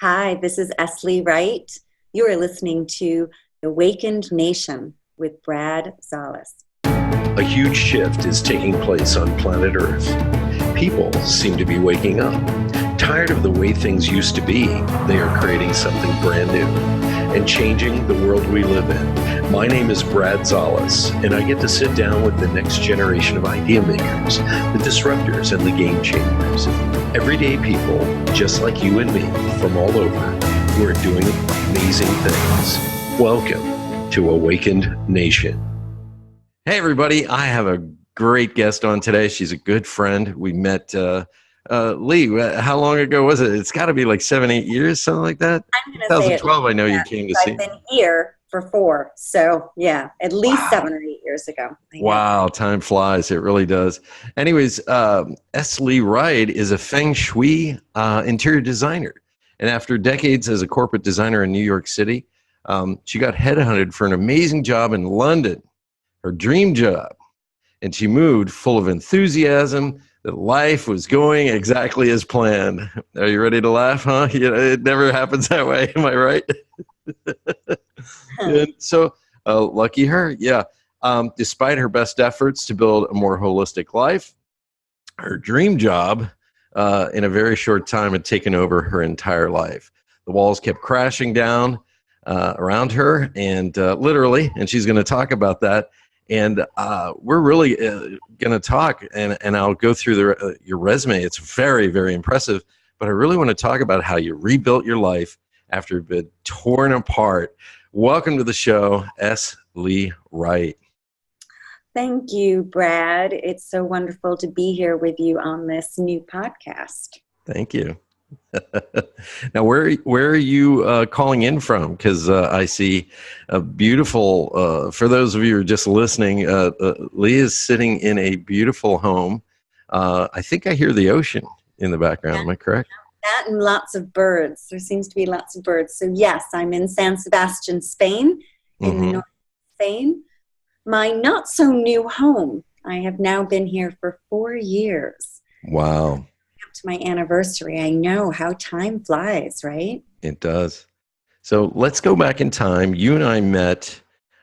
Hi, this is S.Lee Wright. You are listening to Awakened Nation with Brad Szollose. A huge shift is taking place on planet Earth. People seem to be waking up. Tired of the way things used to be, they are creating something brand new and changing the world we live in. My name is Brad Szollose, and I get to sit down with the next generation of idea makers, the disruptors, and the game changers. Everyday people, just like you and me, from all over, who are doing amazing things. Welcome to Awakened Nation. Hey, everybody. I have a great guest on today. She's a good friend. We met Lee. How long ago was it? It's got to be like 7-8 years, something like that. I'm going to say 2012, I know you came to see. I've been here for 4. So, yeah, at least 7 or 8 years ago. Wow, time flies. It really does. Anyways, S.Lee Wright is a Feng Shui interior designer. And after decades as a corporate designer in New York City, she got headhunted for an amazing job in London, her dream job. And she moved full of enthusiasm that life was going exactly as planned. Are you ready to laugh, huh? You know, it never happens that way. Am I right? And so, lucky her. Yeah. Despite her best efforts to build a more holistic life, her dream job in a very short time had taken over her entire life. The walls kept crashing down around her, and literally, and she's going to talk about that. And we're really going to talk, and I'll go through your resume. It's very, very impressive. But I really want to talk about how you rebuilt your life after you've been torn apart. Welcome to the show, S.Lee Wright. Thank you, Brad. It's so wonderful to be here with you on this new podcast. Thank you. Now, where are you calling in from? Because I see a beautiful, for those of you who are just listening, Lee is sitting in a beautiful home. I think I hear the ocean in the background. Am I correct? That and lots of birds. There seems to be lots of birds. So yes, I'm in San Sebastian, Spain, in the north of Spain. My not so new home. I have now been here for 4 years. Wow. To my anniversary. I know how time flies, right? It does. So let's go back in time. You and I met,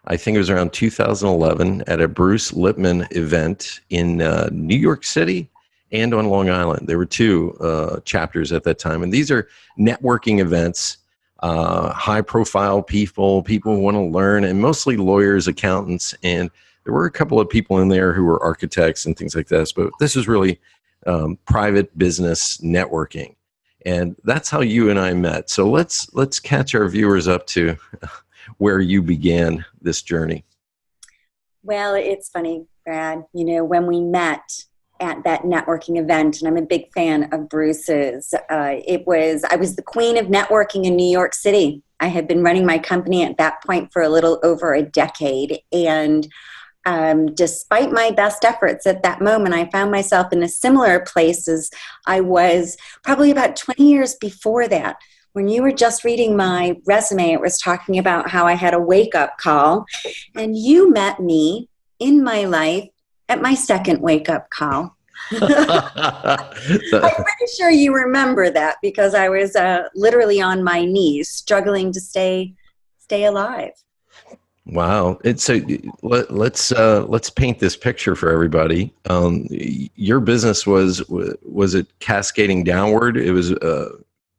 I think it was around 2011 at a Bruce Lipman event in New York City and on Long Island. There were 2 chapters at that time. And these are networking events, high profile people who want to learn, and mostly lawyers, accountants. And there were a couple of people in there who were architects and things like this. But this is really private business networking, and that's how you and I met. So let's catch our viewers up to where you began this journey. Well, it's funny, Brad. You know, when we met at that networking event, and I'm a big fan of Bruce's. I was the queen of networking in New York City. I had been running my company at that point for a little over a decade, and despite my best efforts at that moment, I found myself in a similar place as I was probably about 20 years before that. When you were just reading my resume, it was talking about how I had a wake-up call, and you met me in my life at my second wake-up call. I'm pretty sure you remember that because I was literally on my knees, struggling to stay alive. Wow. So let's paint this picture for everybody. Your business was it cascading downward? It was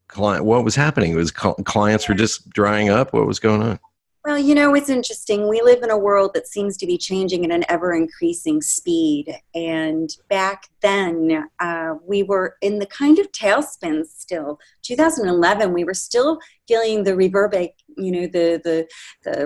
client. What was happening? It was clients were just drying up. What was going on? Well, you know, it's interesting. We live in a world that seems to be changing at an ever-increasing speed. And back then, we were in the kind of tailspin still. 2011, we were still feeling the reverberate, you know, the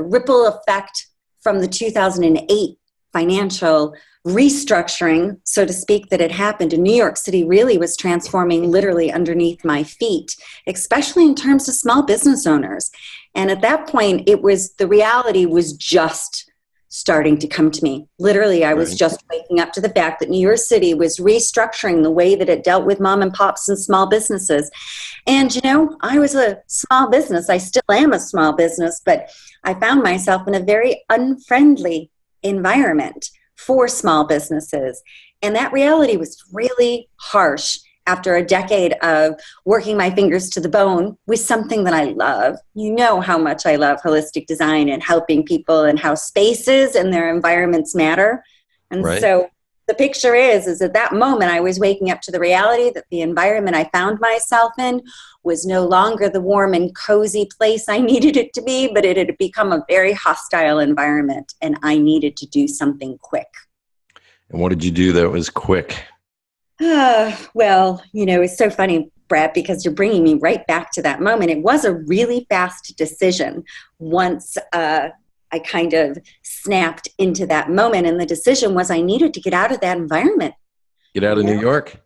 ripple effect from the 2008 financial restructuring, so to speak, that had happened. And New York City really was transforming literally underneath my feet, especially in terms of small business owners. And at that point, the reality was just starting to come to me. Literally, I was just waking up to the fact that New York City was restructuring the way that it dealt with mom and pops and small businesses. And, you know, I was a small business. I still am a small business, but I found myself in a very unfriendly environment for small businesses. And that reality was really harsh after a decade of working my fingers to the bone with something that I love. You know how much I love holistic design and helping people and how spaces and their environments matter. And Right. so the picture is at that moment I was waking up to the reality that the environment I found myself in was no longer the warm and cozy place I needed it to be, but it had become a very hostile environment, and I needed to do something quick. And what did you do that was quick? Well, it's so funny, Brad, because you're bringing me right back to that moment. It was a really fast decision once I kind of snapped into that moment. And the decision was I needed to get out of that environment. Get out of New York?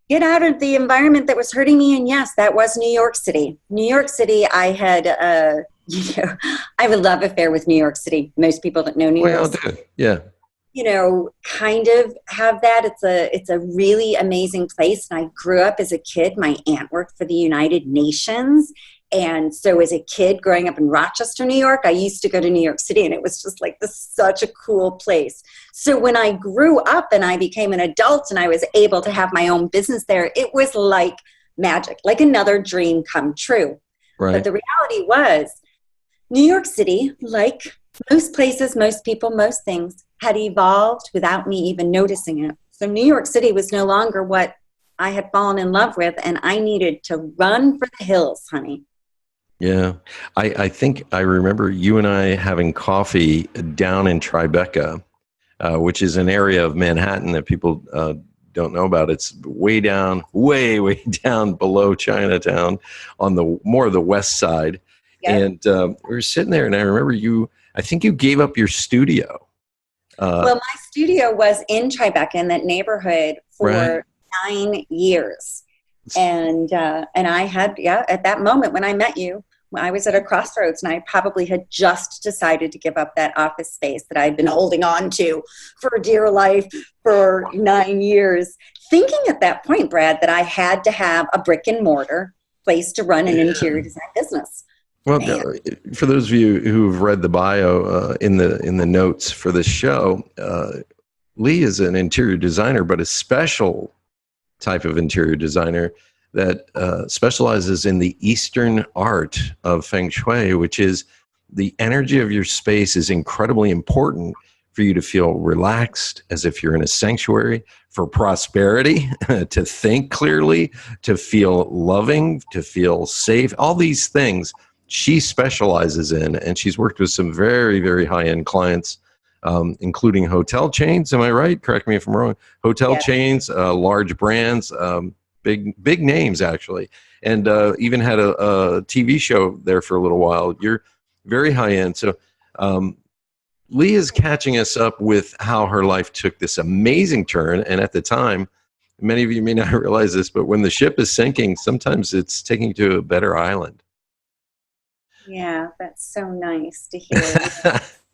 Get out of the environment that was hurting me. And yes, that was New York City. New York City, I had, I have a love affair with New York City. Most people that know New York City, yeah, kind of have that. It's a really amazing place. And I grew up as a kid. My aunt worked for the United Nations. And so as a kid growing up in Rochester, New York, I used to go to New York City, and it was just like such a cool place. So when I grew up and I became an adult and I was able to have my own business there, it was like magic, like another dream come true. Right. But the reality was New York City, like most places, most people, most things, had evolved without me even noticing it. So New York City was no longer what I had fallen in love with, and I needed to run for the hills, honey. Yeah. I think I remember you and I having coffee down in Tribeca, which is an area of Manhattan that people don't know about. It's way down, way down below Chinatown on the more of the west side. Yep. And we were sitting there, and I remember I think you gave up your studio. Well, my studio was in Tribeca, in that neighborhood, for 9 years. And I had, at that moment when I met you, I was at a crossroads, and I probably had just decided to give up that office space that I'd been holding on to for dear life for 9 years, thinking at that point, Brad, that I had to have a brick and mortar place to run an interior design business. Well, for those of you who've read the bio in the notes for this show, Lee is an interior designer, but a special type of interior designer that specializes in the Eastern art of Feng Shui, which is the energy of your space is incredibly important for you to feel relaxed, as if you're in a sanctuary, for prosperity, to think clearly, to feel loving, to feel safe, all these things she specializes in, and she's worked with some very, very high-end clients, including hotel chains. Am I right? Correct me if I'm wrong. Hotel chains, large brands, big names, actually, and even had a TV show there for a little while. You're very high-end. So Lee is catching us up with how her life took this amazing turn, and at the time, many of you may not realize this, but when the ship is sinking, sometimes it's taking you to a better island. Yeah, that's so nice to hear.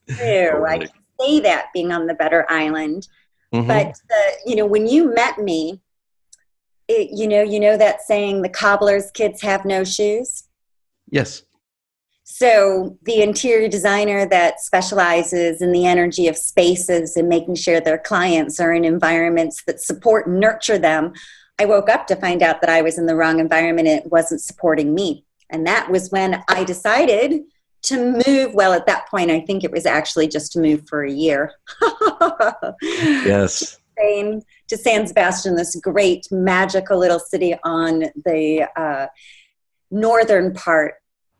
True. I can say that, being on the better island. Mm-hmm. But, when you met me, you know that saying, the cobbler's kids have no shoes? Yes. So the interior designer that specializes in the energy of spaces and making sure their clients are in environments that support and nurture them, I woke up to find out that I was in the wrong environment and it wasn't supporting me. And that was when I decided to move. Well, at that point, I think it was actually just to move for a year. Yes. To San Sebastian, this great magical little city on the northern part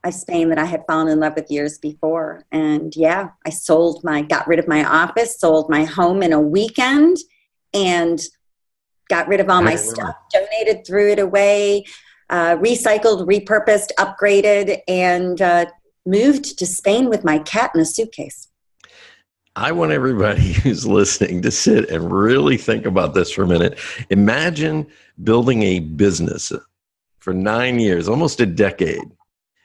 of Spain that I had fallen in love with years before. And I got rid of my office, sold my home in a weekend, and got rid of all my stuff, donated, threw it away, recycled, repurposed, upgraded, and moved to Spain with my cat in a suitcase. I want everybody who's listening to sit and really think about this for a minute. Imagine building a business for 9 years, almost a decade.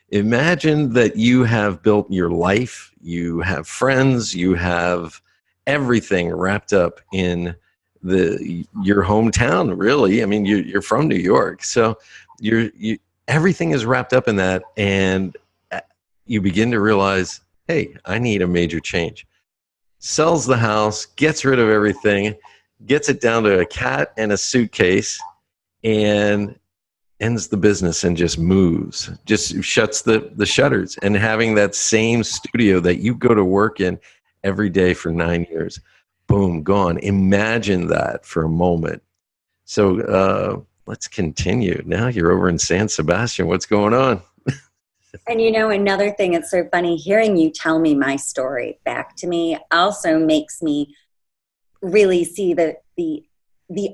Imagine that you have built your life, you have friends, you have everything wrapped up in your hometown, really. I mean, you're from New York, so everything is wrapped up in that, and you begin to realize, hey, I need a major change. Sells the house, gets rid of everything, gets it down to a cat and a suitcase, and ends the business and just moves, just shuts the shutters. And having that same studio that you go to work in every day for 9 years, boom, gone. Imagine that for a moment. So let's continue. Now you're over in San Sebastian. What's going on? And another thing, it's so funny hearing you tell me my story back to me also makes me really see the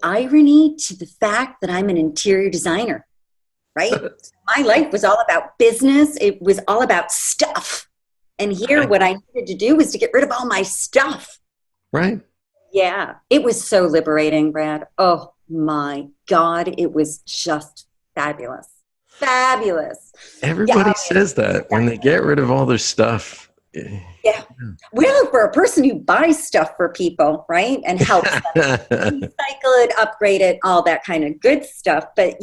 irony to the fact that I'm an interior designer, right? My life was all about business. It was all about stuff. And here, what I needed to do was to get rid of all my stuff. Right. Yeah. It was so liberating, Brad. Oh my God. It was just fabulous. Fabulous. Everybody says that when they get rid of all their stuff. Yeah. Well, for a person who buys stuff for people, right? And helps them recycle it, upgrade it, all that kind of good stuff. But,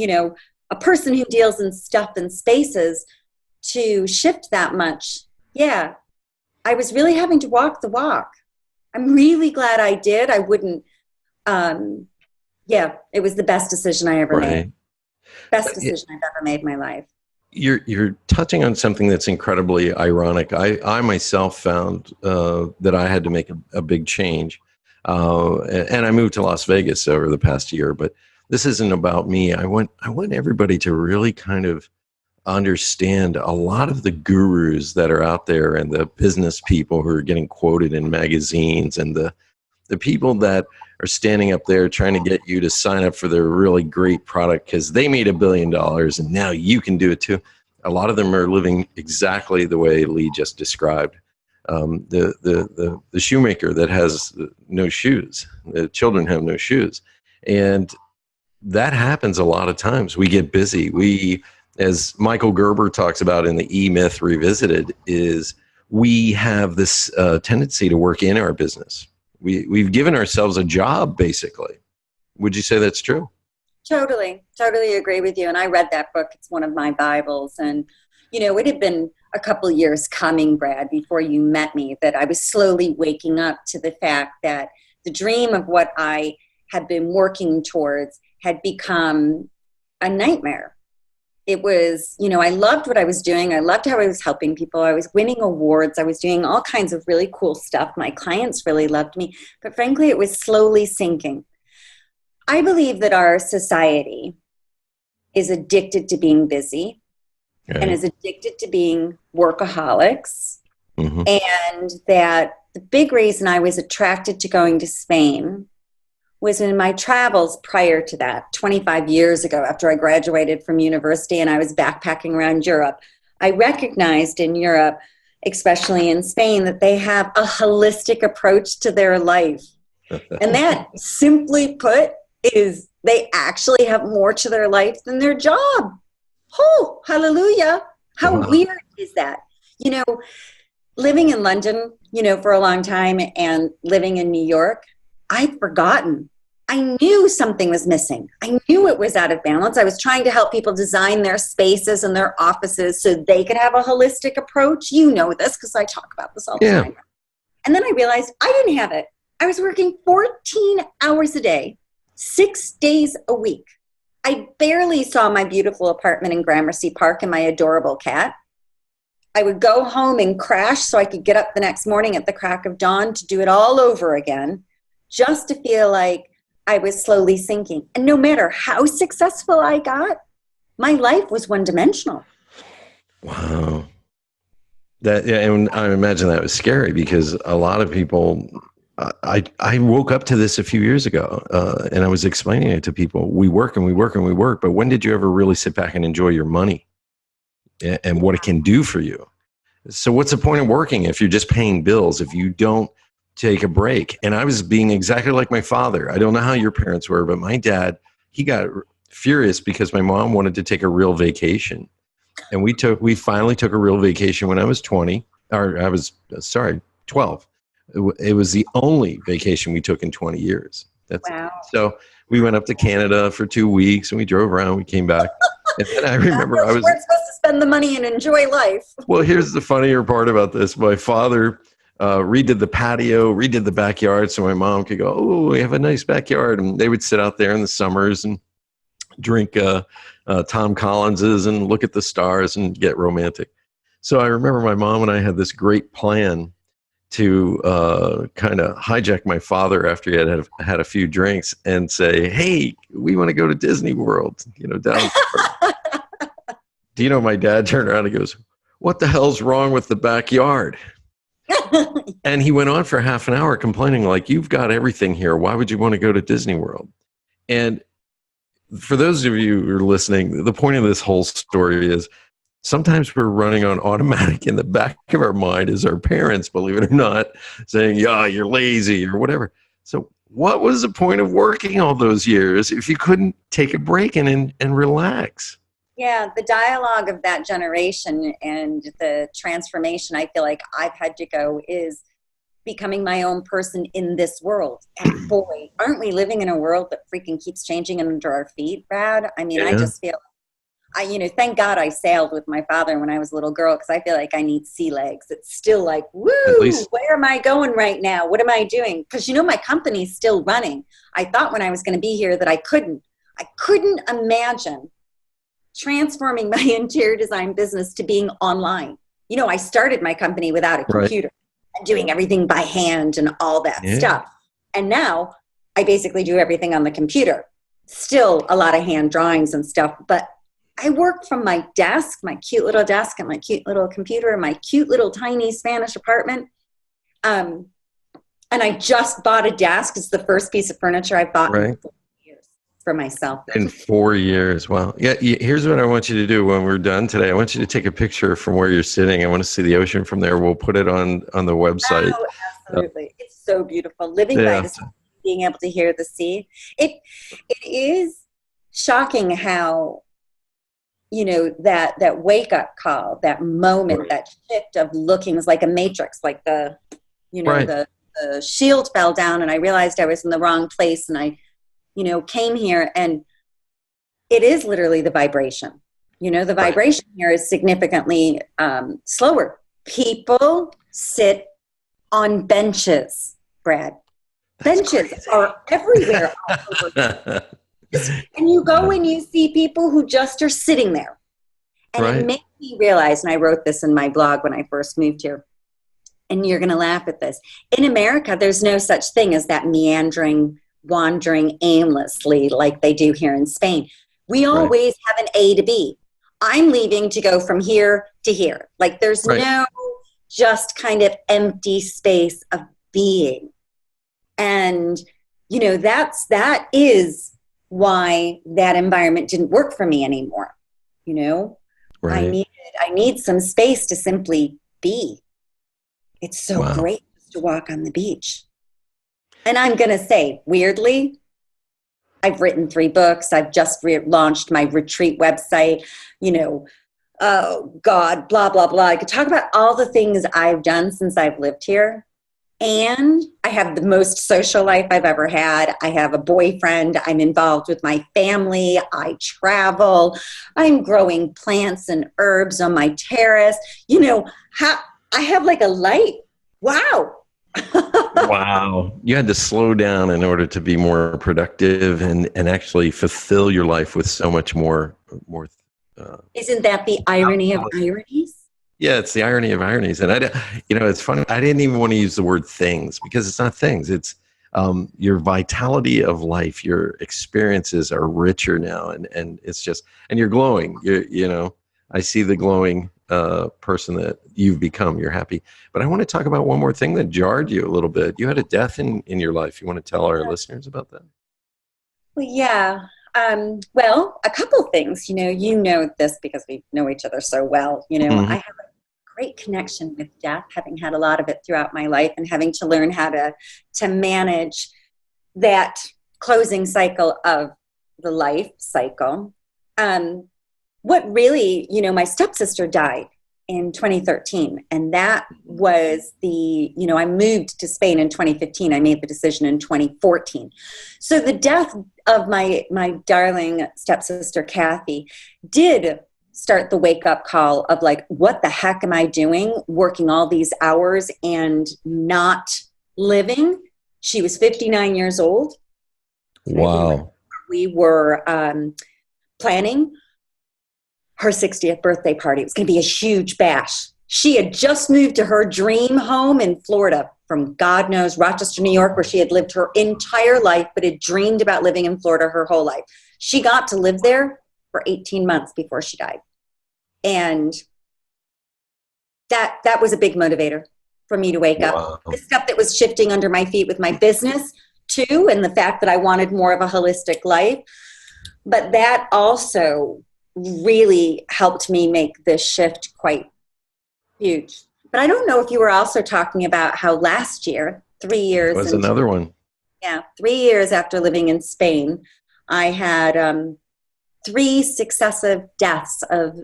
a person who deals in stuff and spaces to shift that much. Yeah. I was really having to walk the walk. I'm really glad I did. I wouldn't, it was the best decision I ever made. Best decision I've ever made in my life. You're touching on something that's incredibly ironic. I myself found that I had to make a big change. And I moved to Las Vegas over the past year, but this isn't about me. I want everybody to really kind of understand a lot of the gurus that are out there and the business people who are getting quoted in magazines and the people that are standing up there trying to get you to sign up for their really great product because they made $1 billion and now you can do it too. A lot of them are living exactly the way Lee just described. The shoemaker that has no shoes, the children have no shoes. And that happens a lot of times. We get busy. We, as Michael Gerber talks about in the E-Myth Revisited, is we have this tendency to work in our business. We've given ourselves a job, basically. Would you say that's true? Totally agree with you. And I read that book. It's one of my Bibles. And, it had been a couple years coming, Brad, before you met me, that I was slowly waking up to the fact that the dream of what I had been working towards had become a nightmare. It was, I loved what I was doing. I loved how I was helping people. I was winning awards. I was doing all kinds of really cool stuff. My clients really loved me. But frankly, it was slowly sinking. I believe that our society is addicted to being busy and is addicted to being workaholics. Mm-hmm. And that the big reason I was attracted to going to Spain was in my travels prior to that, 25 years ago, after I graduated from university and I was backpacking around Europe. I recognized in Europe, especially in Spain, that they have a holistic approach to their life. And that, simply put, is they actually have more to their life than their job. Oh, hallelujah. How weird is that? Living in London, for a long time and living in New York, I'd forgotten. I knew something was missing. I knew it was out of balance. I was trying to help people design their spaces and their offices so they could have a holistic approach. You know this because I talk about this all the time. And then I realized I didn't have it. I was working 14 hours a day, 6 days a week. I barely saw my beautiful apartment in Gramercy Park and my adorable cat. I would go home and crash so I could get up the next morning at the crack of dawn to do it all over again, just to feel like I was slowly sinking. And no matter how successful I got, my life was one-dimensional. Wow. And I imagine that was scary because a lot of people, I woke up to this a few years ago and I was explaining it to people. We work and we work and we work, but when did you ever really sit back and enjoy your money and what it can do for you? So what's the point of working if you're just paying bills, if you don't take a break? And I was being exactly like my father. I don't know how your parents were, but my dad, he got furious because my mom wanted to take a real vacation. And we finally took a real vacation when I was 20, or I was, 12. It was the only vacation we took in 20 years. Wow. So we went up to Canada for 2 weeks and we drove around, we came back. And then I remember I was supposed to spend the money and enjoy life. Well, here's the funnier part about this. My father redid the patio, redid the backyard so my mom could go, oh, we have a nice backyard. And they would sit out there in the summers and drink Tom Collins's and look at the stars and get romantic. So I remember my mom and I had this great plan to kind of hijack my father after he had a few drinks and say, "Hey, we want to go to Disney World, down." Do you know my dad turned around and goes, "What the hell's wrong with the backyard?" And he went on for half an hour complaining like, "You've got everything here. Why would you want to go to Disney World?" And for those of you who are listening, the point of this whole story is sometimes we're running on automatic in the back of our mind as our parents, believe it or not, saying, "Yeah, you're lazy," or whatever. So what was the point of working all those years if you couldn't take a break and relax? Yeah, the dialogue of that generation and the transformation I feel like I've had to go is becoming my own person in this world. And boy, aren't we living in a world that freaking keeps changing under our feet, Brad? I mean, I just feel, thank God I sailed with my father when I was a little girl, because I feel like I need sea legs. It's still like, woo, where am I going right now? What am I doing? Because, my company's still running. I thought when I was going to be here that I couldn't imagine transforming my interior design business to being online. I started my company without a computer and doing everything by hand and all that stuff. And now I basically do everything on the computer. Still a lot of hand drawings and stuff, but I work from my desk, my cute little desk and my cute little computer in my cute little tiny Spanish apartment. And I just bought a desk. It's the first piece of furniture I bought in 4 years for myself. In 4 years. Wow. Yeah. Here's what I want you to do when we're done today. I want you to take a picture from where you're sitting. I want to see the ocean from there. We'll put it on the website. Oh, absolutely. It's so beautiful. Living by the sea, being able to hear the sea. It is shocking how, that wake up call, that moment, that shift of looking was like a matrix, like the shield fell down and I realized I was in the wrong place and I, came here, and it is literally the vibration. The vibration here is significantly slower. People sit on benches, Brad. Benches are everywhere all over. And you go and you see people who just are sitting there. And it made me realize, and I wrote this in my blog when I first moved here, and you're going to laugh at this. In America, there's no such thing as that meandering, wandering aimlessly like they do here in Spain. We always have an A to B. I'm leaving to go from here to here. Like there's no just kind of empty space of being. And, that is why that environment didn't work for me anymore. I need some space to simply be. It's so great to walk on the beach. And I'm going to say, weirdly, I've written 3 books. I've just launched my retreat website, oh God, blah, blah, blah. I could talk about all the things I've done since I've lived here. And I have the most social life I've ever had. I have a boyfriend. I'm involved with my family. I travel. I'm growing plants and herbs on my terrace. I have like a light. Wow. Wow. You had to slow down in order to be more productive and actually fulfill your life with so much more. Isn't that the irony of ironies? Yeah, it's the irony of ironies. And it's funny. I didn't even want to use the word things because it's not things. It's your vitality of life. Your experiences are richer now. And it's just, and you're glowing. I see the glowing person that you've become. You're happy. But I want to talk about one more thing that jarred you a little bit. You had a death in your life. You want to tell our listeners about that? Well, yeah. A couple things, you know this because we know each other so well. I have a great connection with death, having had a lot of it throughout my life and having to learn how to manage that closing cycle of the life cycle. What really, my stepsister died in 2013. And that was I moved to Spain in 2015. I made the decision in 2014. So the death of my darling stepsister, Kathy, did start the wake up call of like, what the heck am I doing? Working all these hours and not living. She was 59 years old. Wow. We were planning her 60th birthday party. It was going to be a huge bash. She had just moved to her dream home in Florida from God knows Rochester, New York, where she had lived her entire life, but had dreamed about living in Florida her whole life. She got to live there for 18 months before she died. And that was a big motivator for me to wake up. The stuff that was shifting under my feet with my business too, and the fact that I wanted more of a holistic life. But that also really helped me make this shift quite huge. But I don't know if you were also talking about how last year, 3 years. That was another one. Yeah, 3 years after living in Spain, I had 3 successive deaths of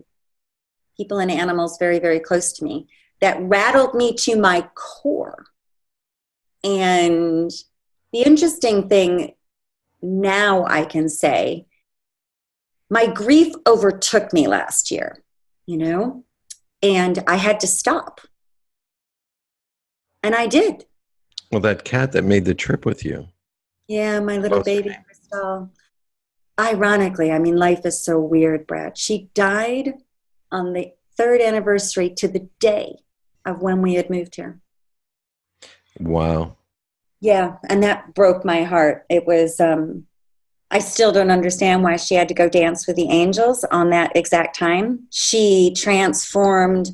people and animals very, very close to me that rattled me to my core. And the interesting thing now I can say, my grief overtook me last year, you know, and I had to stop. And I did. Well, that cat that made the trip with you. Yeah, my little baby Crystal. Ironically, I mean, life is so weird, Brad. She died on the 3rd anniversary to the day of when we had moved here. Wow. Yeah, and that broke my heart. It was, I still don't understand why she had to go dance with the angels on that exact time. She transformed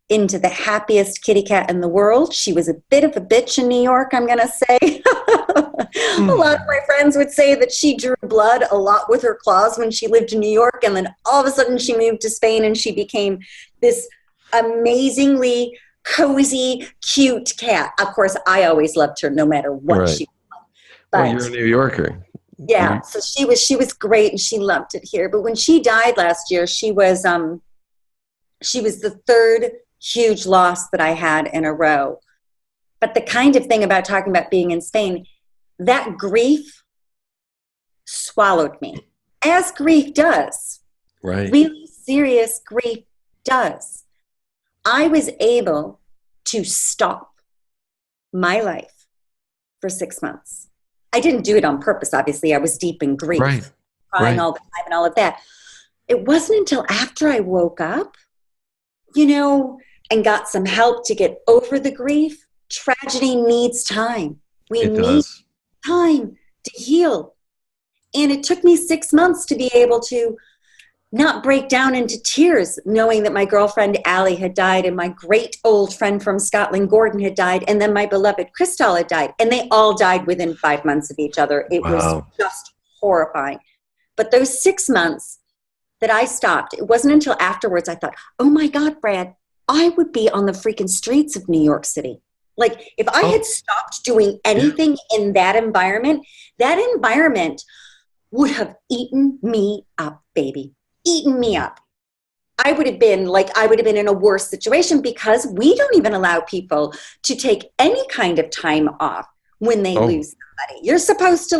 into the happiest kitty cat in the world. She was a bit of a bitch in New York, I'm going to say. A lot of my friends would say that she drew blood a lot with her claws when she lived in New York, and then all of a sudden she moved to Spain and she became this amazingly cozy, cute cat. Of course, I always loved her no matter what she was. But, well, you're a New Yorker. Yeah, so she was great and she loved it here. But when she died last year, she was the 3rd huge loss that I had in a row. But the kind of thing about talking about being in Spain, that grief swallowed me, as grief does. Right. Really serious grief does. I was able to stop my life for 6 months. I didn't do it on purpose, obviously. I was deep in grief, crying all the time and all of that. It wasn't until after I woke up, you know, and got some help to get over the grief. Tragedy needs time. We need time to heal. And it took me 6 months to be able to not break down into tears, knowing that my girlfriend Allie had died and my great old friend from Scotland, Gordon, had died, and then my beloved Crystal had died. And they all died within 5 months of each other. It was just horrifying. But those 6 months that I stopped, it wasn't until afterwards I thought, oh my God, Brad, I would be on the freaking streets of New York City. Like, if I had stopped doing anything in that environment would have eaten me up, baby. Eaten me up. I would have been in a worse situation because we don't even allow people to take any kind of time off when they lose somebody. You're supposed to,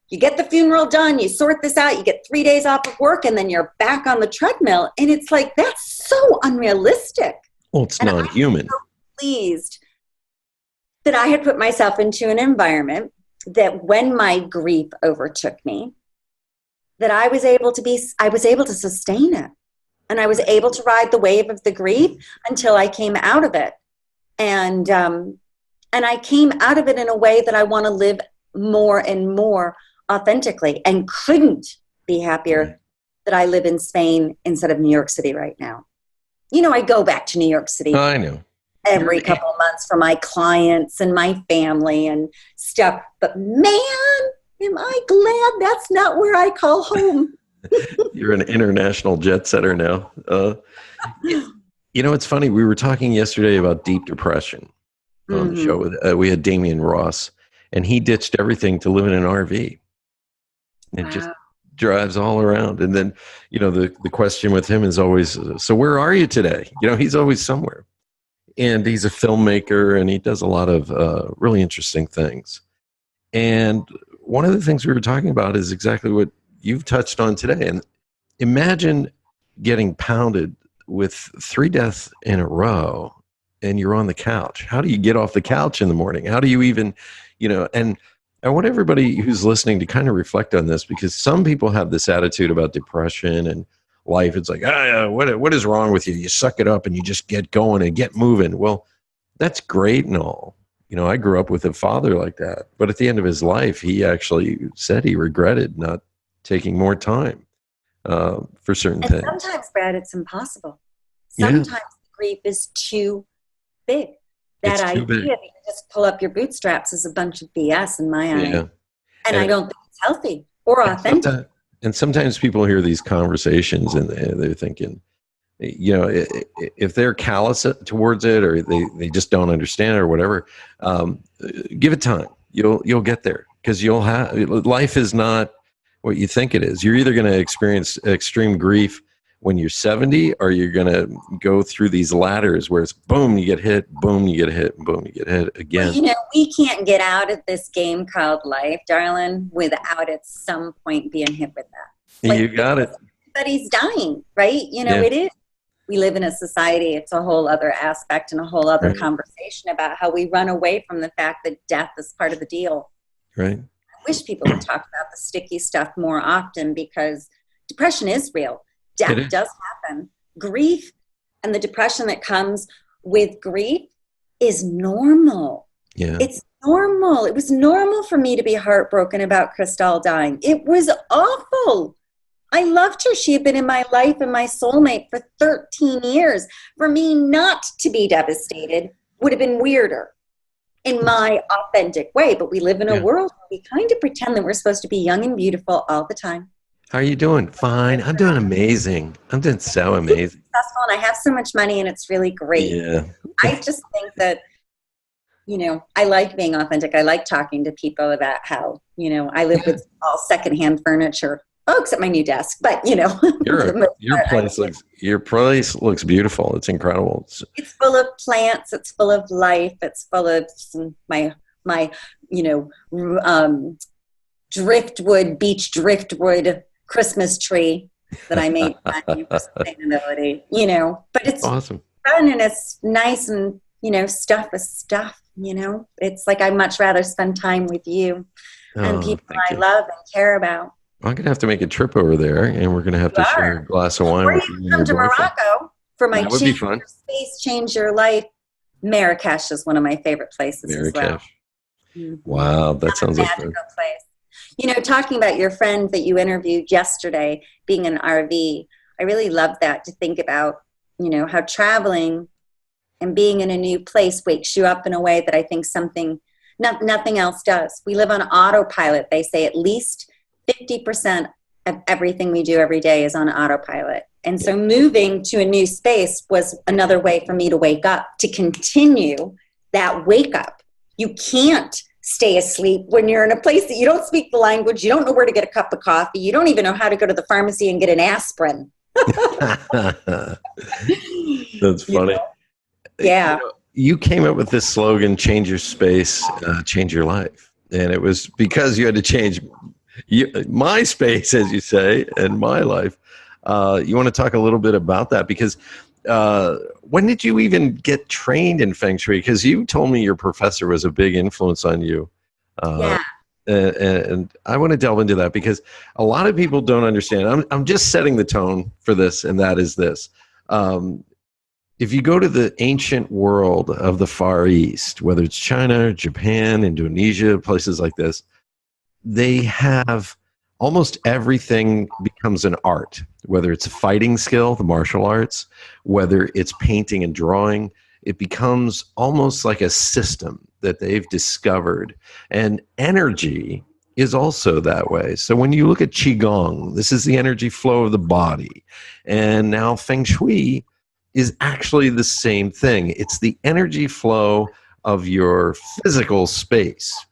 you get the funeral done, you sort this out, you get 3 days off of work, and then you're back on the treadmill. And it's like, that's so unrealistic. Well, it's non-human. I'm so pleased that I had put myself into an environment that when my grief overtook me, that I was able to sustain it. And I was able to ride the wave of the grief until I came out of it. And I came out of it in a way that I want to live more and more authentically, and couldn't be happier that I live in Spain instead of New York City right now. You know, I go back to New York City. I know. Every couple of months for my clients and my family and stuff. But man, am I glad that's not where I call home. You're an international jet setter now. It's funny. We were talking yesterday about deep depression on the show. We had Damian Ross, and he ditched everything to live in an RV. And just drives all around. And then, the question with him is always, so where are you today? He's always somewhere. And he's a filmmaker, and he does a lot of really interesting things. And one of the things we were talking about is exactly what you've touched on today. And imagine getting pounded with 3 deaths in a row, and you're on the couch. How do you get off the couch in the morning? How do you even, and I want everybody who's listening to kind of reflect on this, because some people have this attitude about depression and life. It's like, what is wrong with you? You suck it up and you just get going and get moving. Well, that's great and all. You know, I grew up with a father like that, but at the end of his life, he actually said he regretted not taking more time for certain And things. sometimes, Brad, it's impossible. Yeah. Sometimes the grief is too big. That It's too idea big. that you just pull up your bootstraps is a bunch of BS in my eye. Yeah. And I don't think it's healthy or authentic. And sometimes people hear these conversations and they're thinking, you know, if they're callous towards it, or they just don't understand it or whatever, give it time. You'll get there, because life is not what you think it is. You're either going to experience extreme grief when you're 70, or you're going to go through these ladders where it's boom, you get hit, boom, you get hit, boom, you get hit again. Well, you know, we can't get out of this game called life, darling, without at some point being hit with that. Like, You got it. everybody's dying, right? You know, Yeah. it is. We live in a society, it's a whole other aspect and a whole other conversation about how we run away from the fact that death is part of the deal. Right. I wish people would talk about the sticky stuff more often, because depression is real. Death does happen. Grief and the depression that comes with grief is normal. Yeah. It's normal. It was normal for me to be heartbroken about Crystal dying. It was awful. I loved her. She had been in my life and my soulmate for 13 years. For me not to be devastated would have been weirder in my authentic way. But we live in a world where we kind of pretend that we're supposed to be young and beautiful all the time. How are you doing? Fine. I'm doing amazing. I'm doing so amazing. Successful, and I have so much money, and it's really great. Yeah. I just think that, you know, I like being authentic. I like talking to people about how, you know, I live with all secondhand furniture. Oh, except my new desk, but you know, your place looks beautiful. It's incredible. It's full of plants. It's full of life. It's full of my you know, driftwood, beach driftwood Christmas tree that I made for sustainability. You know, but it's awesome, fun, and it's nice, and you know, stuff is stuff. You know, it's like I'd much rather spend time with you and people I love and care about. I'm going to have to make a trip over there, and we're going to have to share a glass of wine. Or you can come to Morocco for my Change Your Space, Change Your Life. Marrakesh is one of my favorite places as well. Mm-hmm. Wow, that sounds like a magical place. You know, talking about your friend that you interviewed yesterday being an RV, I really love that, to think about, you know, how traveling and being in a new place wakes you up in a way that I think nothing else does. We live on autopilot. They say at least 50% of everything we do every day is on autopilot. And so moving to a new space was another way for me to wake up, to continue that wake up. You can't stay asleep when you're in a place that you don't speak the language, you don't know where to get a cup of coffee, you don't even know how to go to the pharmacy and get an aspirin. That's funny. Yeah. You came up with this slogan, change your space, change your life. And it was because you had to change my space, as you say, and my life. You want to talk a little bit about that? Because when did you even get trained in Feng Shui? Because you told me your professor was a big influence on you. And I want to delve into that, because a lot of people don't understand. I'm just setting the tone for this, and that is this. If you go to the ancient world of the Far East, whether it's China, Japan, Indonesia, places like this, they have almost everything becomes an art, whether it's a fighting skill, the martial arts, whether it's painting and drawing. It becomes almost like a system that they've discovered. And energy is also that way. So when you look at Qigong, this is the energy flow of the body. And now Feng Shui is actually the same thing. It's the energy flow of your physical space.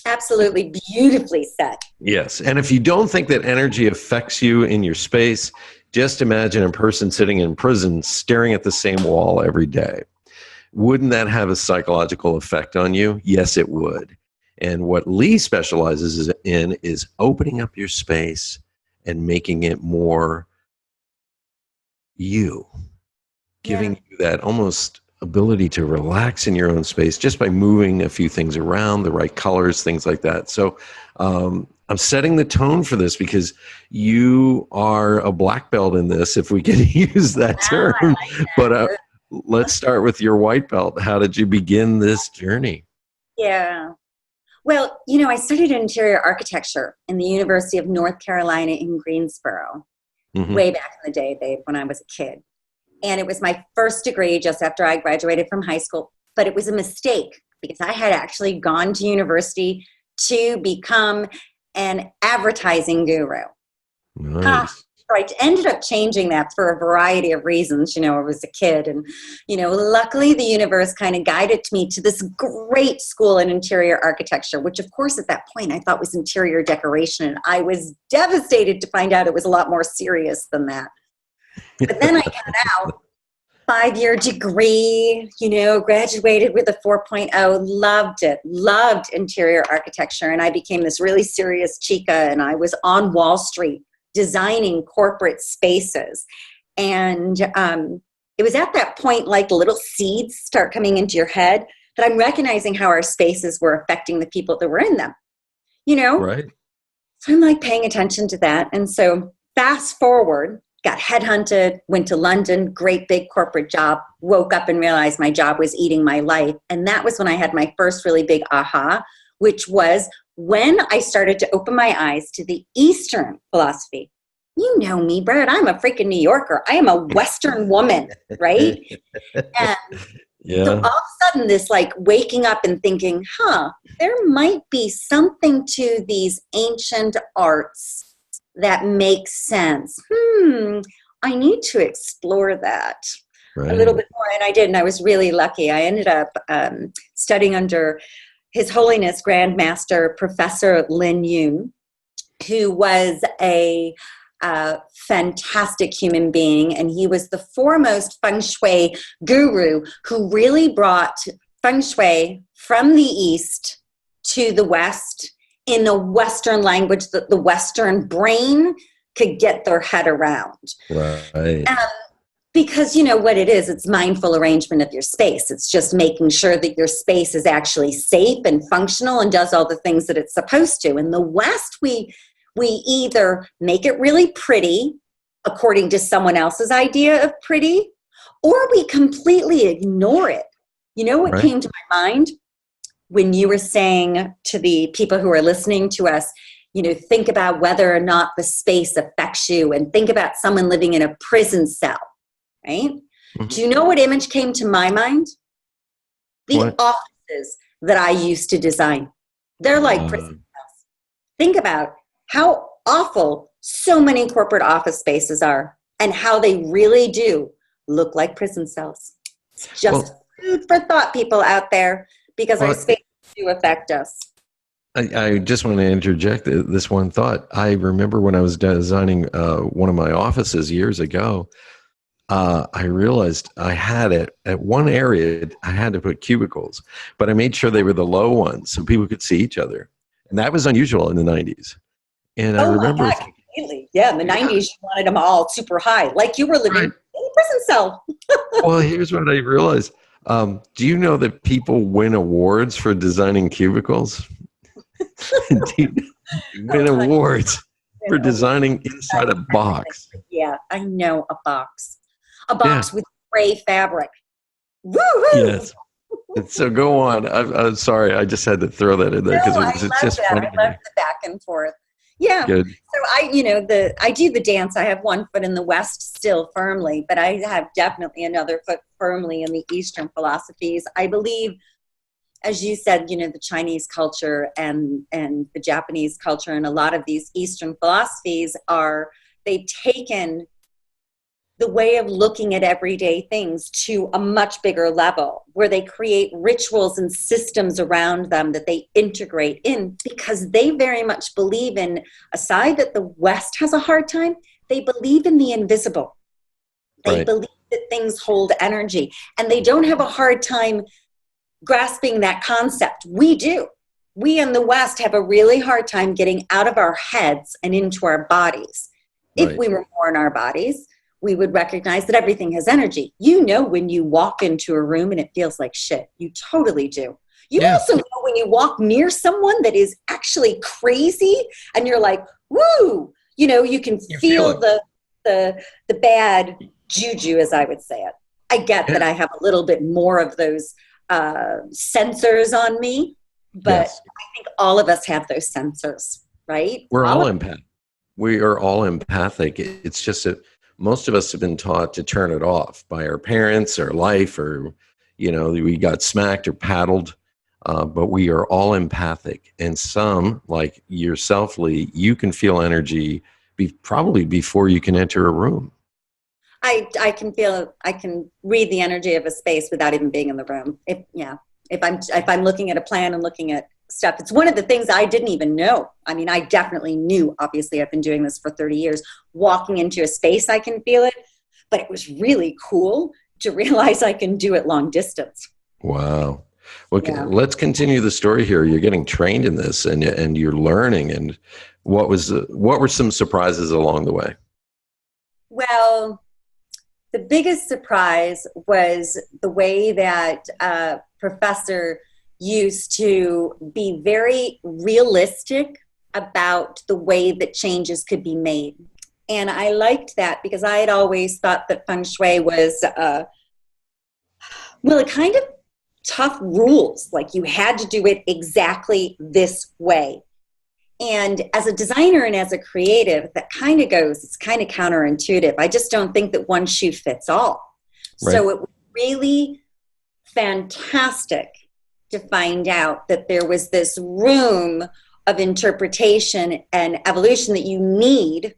Absolutely beautifully said. Yes. And if you don't think that energy affects you in your space, just imagine a person sitting in prison staring at the same wall every day. Wouldn't that have a psychological effect on you? Yes, it would. And what Lee specializes in is opening up your space and making it more you, giving you that almost ability to relax in your own space just by moving a few things around, the right colors, things like that. So I'm setting the tone for this because you are a black belt in this, if we can use that Wow, I term. like that. But let's start with your white belt. How did you begin this journey? Yeah. Well, I studied interior architecture in the University of North Carolina in Greensboro, Hmm. way back in the day, babe, when I was a kid. And it was my first degree just after I graduated from high school. But it was a mistake because I had actually gone to university to become an advertising guru. Ha! Nice. So I ended up changing that for a variety of reasons. I was a kid, and luckily the universe kind of guided me to this great school in interior architecture, which of course at that point I thought was interior decoration, and I was devastated to find out it was a lot more serious than that. But then I got out, 5-year degree, graduated with a 4.0, loved it, loved interior architecture, and I became this really serious chica, and I was on Wall Street designing corporate spaces. And it was at that point, like little seeds start coming into your head, that I'm recognizing how our spaces were affecting the people that were in them, Right. So I'm like paying attention to that. And so fast forward, got headhunted, went to London, great big corporate job, woke up and realized my job was eating my life. And that was when I had my first really big aha, which was when I started to open my eyes to the Eastern philosophy. You know me, Brad, I'm a freaking New Yorker. I am a Western woman, right? And so all Yeah. of a sudden this like waking up and thinking, there might be something to these ancient arts that makes sense. I need to explore that a little Right. bit more. And I did, and I was really lucky. I ended up studying under His Holiness Grand Master Professor Lin Yun, who was a fantastic human being. And he was the foremost Feng Shui guru who really brought Feng Shui from the East to the West in a Western language that the Western brain could get their head around. Right. Because what it is, it's mindful arrangement of your space. It's just making sure that your space is actually safe and functional and does all the things that it's supposed to. In the West, we either make it really pretty according to someone else's idea of pretty, or we completely ignore it. What Right. came to my mind when you were saying to the people who are listening to us, think about whether or not the space affects you, and think about someone living in a prison cell. Right? Mhm. Do you know what image came to my mind? The What? offices that I used to design. They're like prison cells. Think about how awful so many corporate office spaces are, and how they really do look like prison cells. It's just Well, food for thought, people out there, because our well, spaces do affect us. I just want to interject this one thought. I remember when I was designing one of my offices years ago, I realized I had it at one area. I had to put cubicles, but I made sure they were the low ones so people could see each other, and that was unusual in the '90s. And I Oh my remember, God, completely. Yeah, in the yeah, 90s, you wanted them all super high, like you were living in right. a prison cell. Well, here's what I realized. Do you know that people win awards for designing cubicles? Do you win Oh, honey, awards for over designing inside a box? yeah, I know a box. A Yeah. box with gray fabric. Woo-hoo! Yes. So go on. I'm sorry. I just had to throw that in there No, because I it's love just that. funny I to love me. the back and forth. Yeah. Good. So I do the dance. I have one foot in the West still firmly, but I have definitely another foot firmly in the Eastern philosophies. I believe, as you said, the Chinese culture and the Japanese culture and a lot of these Eastern philosophies they've taken the way of looking at everyday things to a much bigger level, where they create rituals and systems around them that they integrate in, because they very much believe in a side that the West has a hard time. They believe in the invisible. They Right. believe that things hold energy, and they don't have a hard time grasping that concept. We do. We in the West have a really hard time getting out of our heads and into our bodies. If Right. we were more in our bodies, we would recognize that everything has energy. You know when you walk into a room and it feels like shit. You totally do. You Yeah. also know when you walk near someone that is actually crazy and you're like, woo, you can feel the bad juju, as I would say it. I get that I have a little bit more of those sensors on me, but I think all of us have those sensors, right? We're all empath. We are all empathic. It's just that most of us have been taught to turn it off by our parents or life, or, we got smacked or paddled. But we are all empathic. And some, like yourself, Lee, you can feel energy probably before you can enter a room. I can read the energy of a space without even being in the room. If I'm looking at a plan and looking at stuff, it's one of the things I didn't even know. I mean, I definitely knew, obviously I've been doing this for 30 years, walking into a space, I can feel it, but it was really cool to realize I can do it long distance. Wow. Well, let's continue the story here. You're getting trained in this and you're learning. And what were some surprises along the way? Well, the biggest surprise was the way that professor used to be very realistic about the way that changes could be made. And I liked that because I had always thought that Feng Shui was, it kind of tough rules, like you had to do it exactly this way. And as a designer and as a creative, that kind of it's kind of counterintuitive. I just don't think that one shoe fits all. Right. So it was really fantastic to find out that there was this room of interpretation and evolution that you need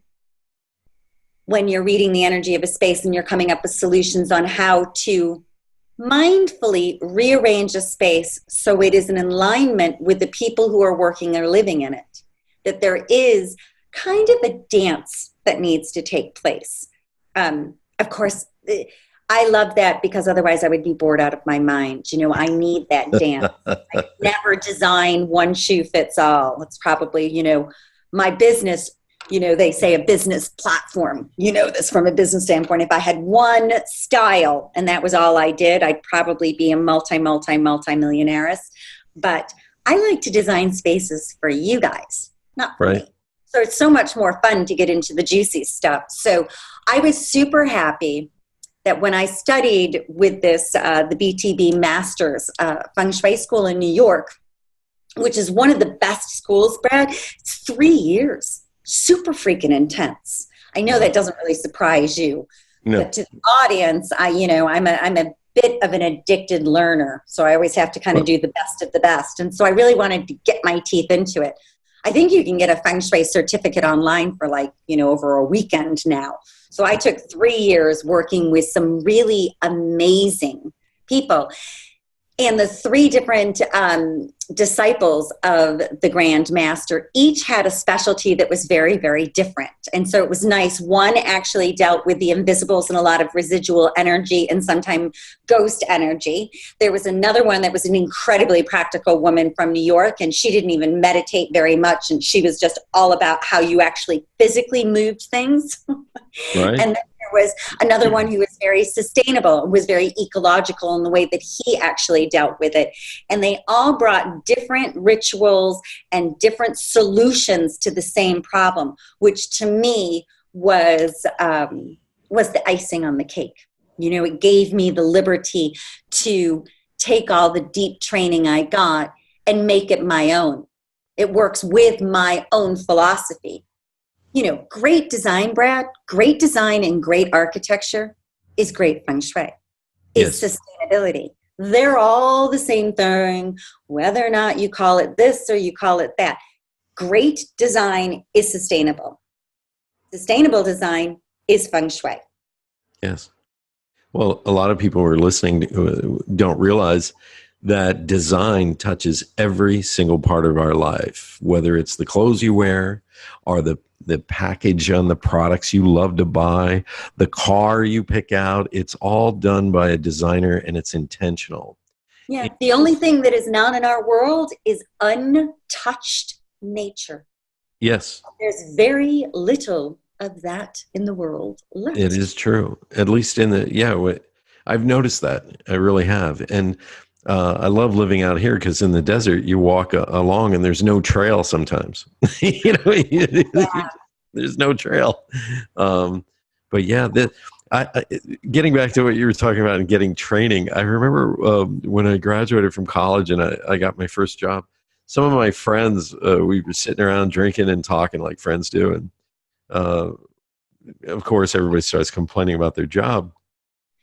when you're reading the energy of a space and you're coming up with solutions on how to mindfully rearrange a space so it is in alignment with the people who are working or living in it. That there is kind of a dance that needs to take place. Of course, I love that because otherwise I would be bored out of my mind. I need that dance. I never design one shoe fits all. It's probably, my business, they say a business platform. This from a business standpoint. If I had one style and that was all I did, I'd probably be a multi-millionaire. But I like to design spaces for you guys, not for me. So it's so much more fun to get into the juicy stuff. So I was super happy that when I studied with this, the BTB Masters Feng Shui School in New York, which is one of the best schools, Brad, it's 3 years. Super freaking intense. I know that doesn't really surprise you, but to the audience, I'm a bit of an addicted learner, so I always have to kind of do the best of the best. And so I really wanted to get my teeth into it. I think you can get a Feng Shui certificate online for over a weekend now. So I took 3 years working with some really amazing people. And the 3 different disciples of the Grand Master each had a specialty that was very, very different. And so it was nice. One actually dealt with the invisibles and a lot of residual energy and sometimes ghost energy. There was another one that was an incredibly practical woman from New York, and she didn't even meditate very much. And she was just all about how you actually physically moved things. Right. And there was another one who was very sustainable, was very ecological in the way that he actually dealt with it. And they all brought different rituals and different solutions to the same problem, which to me was the icing on the cake. It gave me the liberty to take all the deep training I got and make it my own. It works with my own philosophy. Great design, Brad, great design and great architecture is great Feng Shui. It's sustainability. They're all the same thing, whether or not you call it this or you call it that. Great design is sustainable. Sustainable design is Feng Shui. Yes. Well, a lot of people who are listening don't realize that design touches every single part of our life, whether it's the clothes you wear or the package on the products you love to buy, the car you pick out. It's all done by a designer and it's intentional. Yeah. The only thing that is not in our world is untouched nature. Yes. There's very little of that in the world It left. is true. At least in the, yeah, I've noticed that. I really have. And I love living out here because in the desert, you walk along and there's no trail sometimes. you know, Yeah. there's no trail. But yeah, getting back to what you were talking about and getting training, I remember when I graduated from college and I got my first job, some of my friends, we were sitting around drinking and talking like friends do. And uh, of course, everybody starts complaining about their job.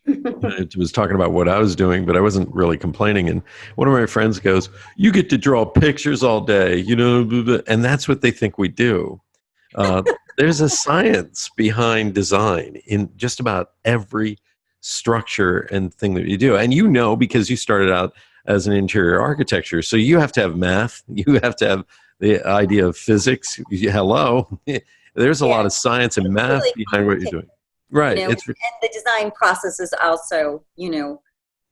I was talking about what I was doing, but I wasn't really complaining. And one of my friends goes, "You get to draw pictures all day, you know," blah, blah," and that's what they think we do. Uh, there's a science behind design in just about every structure and thing that you do. And you know, because you started out as an interior architecture, so you have to have math, you have to have the idea of physics. Hello, there's a Yeah, lot of science and it's math really behind what you're complicated, doing. Right. and the design process is also,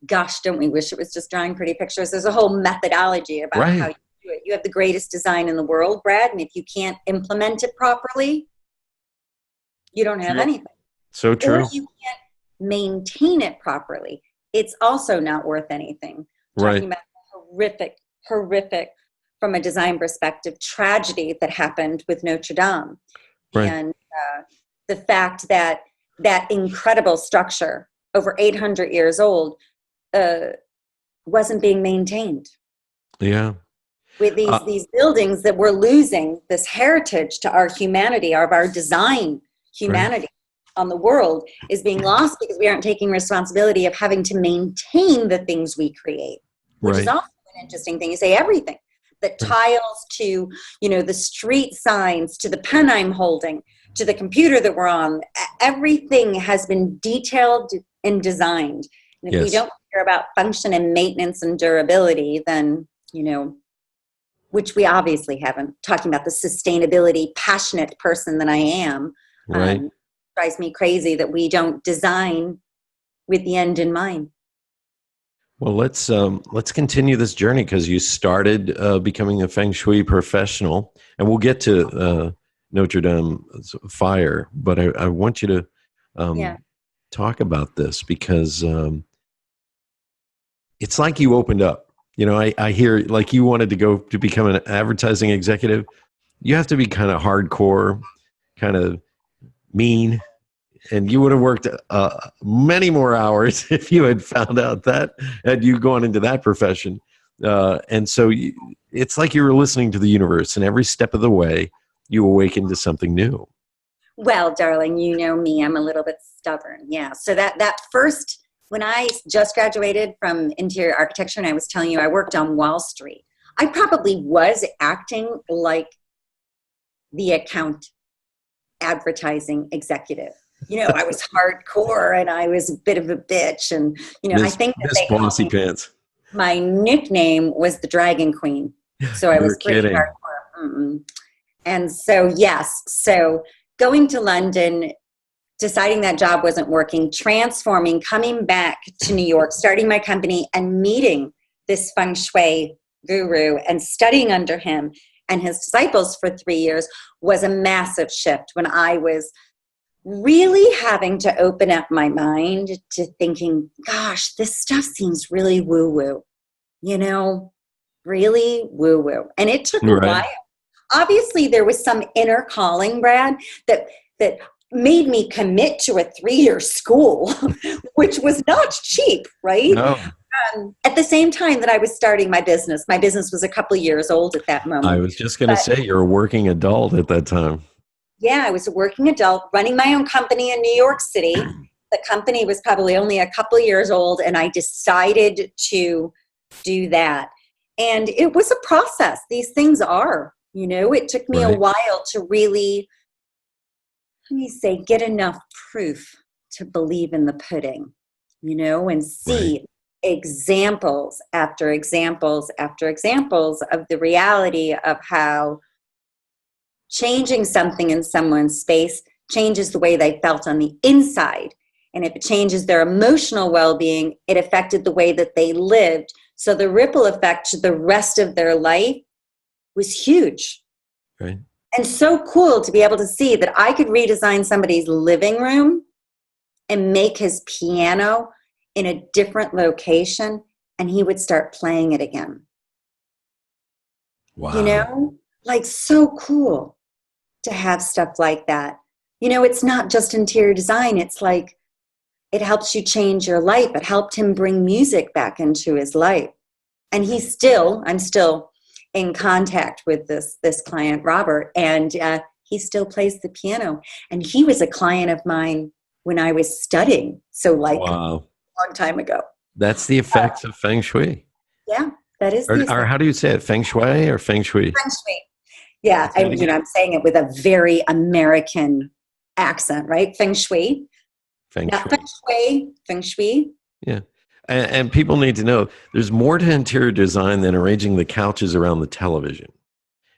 gosh, don't we wish it was just drawing pretty pictures? There's a whole methodology about how Right. you do it. You have the greatest design in the world, Brad, and if you can't implement it properly, you don't have True. anything. So Or true. you can't maintain it properly. It's also not worth anything. Right. Talking about horrific, from a design perspective, tragedy that happened with Notre Dame. Right. And the fact that that incredible structure, over 800 years old, uh, wasn't being maintained. Yeah. With Uh, these buildings that we're losing, this heritage to our humanity, of our design right. humanity on the world is being lost because we aren't taking responsibility of having to maintain the things we create, which is Right. also an interesting thing. You say everything, the Right. tiles to, the street signs, to the pen I'm holding, to the computer that we're on, everything has been detailed and designed. And if we Yes. don't care about function and maintenance and durability, then, which we obviously haven't, talking about the sustainability passionate person that I am, Right. drives me crazy that we don't design with the end in mind. Well, let's continue this journey because you started becoming a Feng Shui professional, and we'll get to Notre Dame's fire. But I want you to Yeah. talk about this because it's like you opened up. You know, I hear like you wanted to go to become an advertising executive. You have to be kind of hardcore, kind of mean, and you would have worked many more hours if you had found out that had you gone into that profession. And so it's like you were listening to the universe, and every step of the way, you awakened to something new. Well, darling, you know me, I'm a little bit stubborn. Yeah. So that first, when I just graduated from interior architecture, and I was telling you I worked on Wall Street, I probably was acting like the account advertising executive. I was hardcore and I was a bit of a bitch. And, I think that Miss they called Bossy me, Pants. my nickname was the Dragon Queen. So I You're was pretty kidding. hardcore. Mm-mm. And so, yes. So going to London, deciding that job wasn't working, transforming, coming back to New York, starting my company and meeting this Feng Shui guru and studying under him and his disciples for 3 years was a massive shift when I was really having to open up my mind to thinking, gosh, this stuff seems really woo-woo, really woo-woo. And it took a Right. while. Obviously, there was some inner calling, Brad, that made me commit to a 3-year school, which was not cheap, right? No, At the same time that I was starting my business was a couple of years old at that I moment. was just going to But say you're a working adult at that time. yeah, I was a working adult running my own company in New York City. The company was probably only a couple of years old, and I decided to do that. And it was a process. These things are, it took me a Right. while to really, let me say, get enough proof to believe in the pudding, and Right. see examples after examples after examples of the reality of how changing something in someone's space changes the way they felt on the inside. And if it changes their emotional well-being, it affected the way that they lived. So the ripple effect to the rest of their life was huge. Right. And so cool to be able to see that I could redesign somebody's living room and make his piano in a different location, and he would start playing it again. You Wow. know, like so cool to have stuff like that. You know, it's not just interior design. It's like it helps you change your life. It helped him bring music back into his life. And I'm still in contact with this client, Robert, and he still plays the piano. And he was a client of mine when I was studying. So like a Wow. long time ago. That's the effects of Feng Shui. Yeah, that is Or, the or effect. how do you say it? Feng Shui or Feng Shui? Feng Shui. Yeah, Say it again. I'm saying it with a very American accent, right? Feng Shui. Feng Not Shui. Feng Shui, Feng Shui. Yeah. And people need to know there's more to interior design than arranging the couches around the television.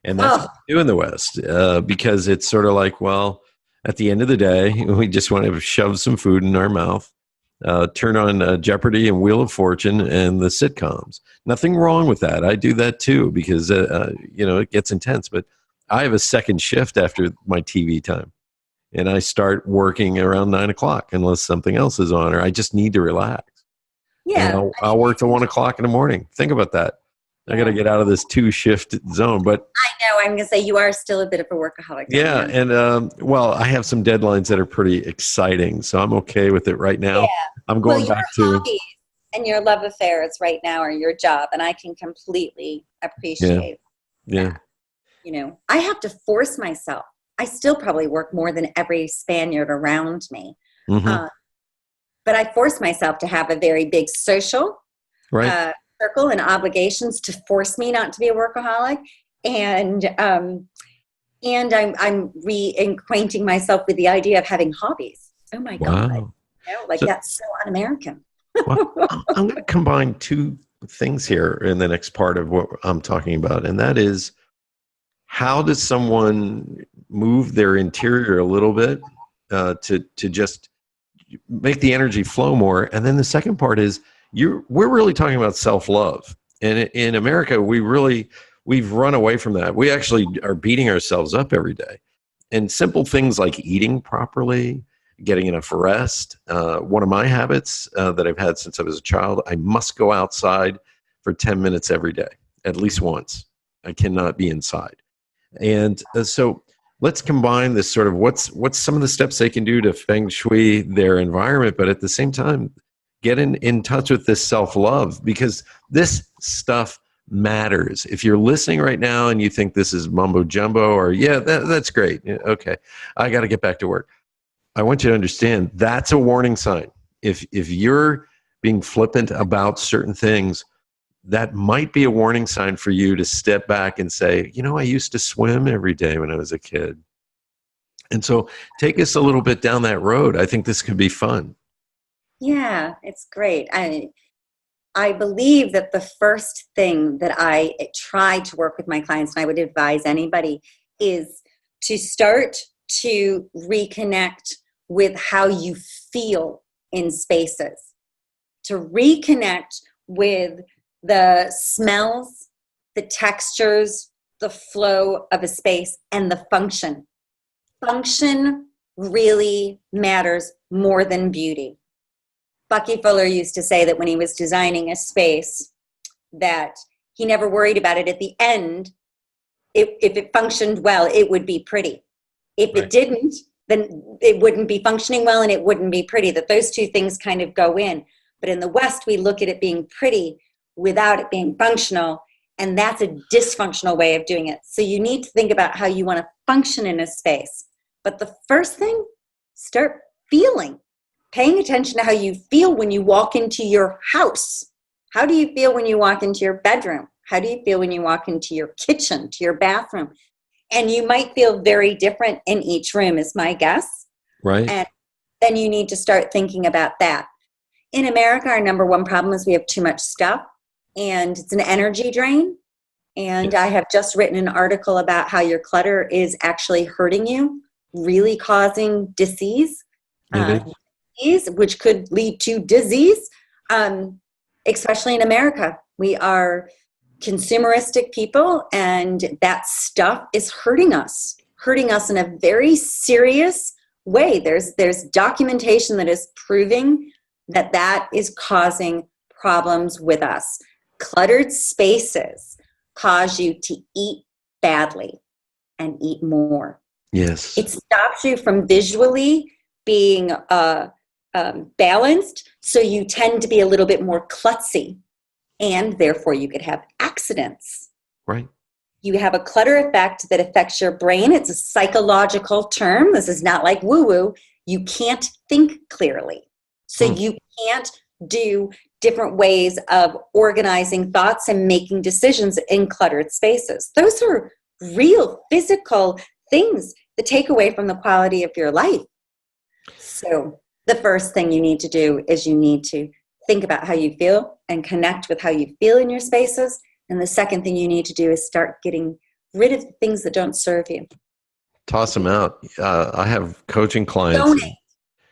And that's Oh, what we do in the West because it's sort of like, well, at the end of the day, we just want to shove some food in our mouth, turn on Jeopardy and Wheel of Fortune and the sitcoms. Nothing wrong with that. I do that too because, it gets intense. But I have a second shift after my TV time. And I start working around 9 o'clock unless something else is on, or I just need to relax. And yeah. I'll work till 1 o'clock in the morning. Think about that. I got to get out of this 2-shift zone. But I know. I'm going to say you are still a bit of a workaholic, don't yeah, you? and I have some deadlines that are pretty exciting, so I'm okay with it right Yeah. now. I'm Well, going your back to hobbies and your love affairs right now are your job, and I can completely yeah, appreciate yeah, that. You know, I have to force myself. I still probably work more than every Spaniard around me. hmm Uh, but I force myself to have a very big social right. circle and obligations to force me not to be a workaholic. And I'm reacquainting myself with the idea of having hobbies. Oh my God. Wow. You know, like So, that's so un-American. well, I'm going to combine two things here in the next part of what I'm talking about, and that is how does someone move their interior a little bit to just make the energy flow more. And then the second part is we're really talking about self-love. And in America, we've run away from that. We actually are beating ourselves up every day. And simple things like eating properly, getting enough rest. One of my habits that I've had since I was a child, I must go outside for 10 minutes every day, at least once. I cannot be inside. And so let's combine this sort of what's some of the steps they can do to feng shui their environment, but at the same time, get in touch with this self-love because this stuff matters. If you're listening right now and you think this is mumbo jumbo or, yeah, that's great. Yeah, okay, I got to get back to work. I want you to understand that's a warning sign. If you're being flippant about certain things, that might be a warning sign for you to step back and say, I used to swim every day when I was a kid. And so take us a little bit down that road. I think this could be fun. Yeah, it's great. I believe that the first thing that I try to work with my clients, and I would advise anybody, is to start to reconnect with how you feel in spaces, to reconnect with the smells, the textures, the flow of a space, and the function. Function really matters more than beauty. Bucky Fuller used to say that when he was designing a space, that he never worried about it at the end. If it functioned well, it would be pretty. If Right. it didn't, then it wouldn't be functioning well and it wouldn't be pretty. That those two things kind of go in. But in the West, we look at it being pretty without it being functional, and that's a dysfunctional way of doing it. So you need to think about how you want to function in a space. But the first thing, start feeling. Paying attention to how you feel when you walk into your house. How do you feel when you walk into your bedroom? How do you feel when you walk into your kitchen, to your bathroom? And you might feel very different in each room, is my guess. Right. And then you need to start thinking about that. In America, our number one problem is we have too much stuff, and it's an energy drain. And Yes. I have just written an article about how your clutter is actually hurting you, really causing disease. It is. Which could lead to disease, especially in America. We are consumeristic people, and that stuff is hurting us. hurting us in a very serious way. There's documentation that is proving that that is causing problems with us. Cluttered spaces cause you to eat badly and eat more. Yes. It stops you from visually being balanced, so you tend to be a little bit more klutzy, and therefore you could have accidents. Right. You have a clutter effect that affects your brain. It's a psychological term. This is not like woo-woo. You can't think clearly. So you can't do different ways of organizing thoughts and making decisions in cluttered spaces. Those are real physical things that take away from the quality of your life. So the first thing you need to do is you need to think about how you feel and connect with how you feel in your spaces. And the second thing you need to do is start getting rid of the things that don't serve you. Toss them out. I have coaching clients.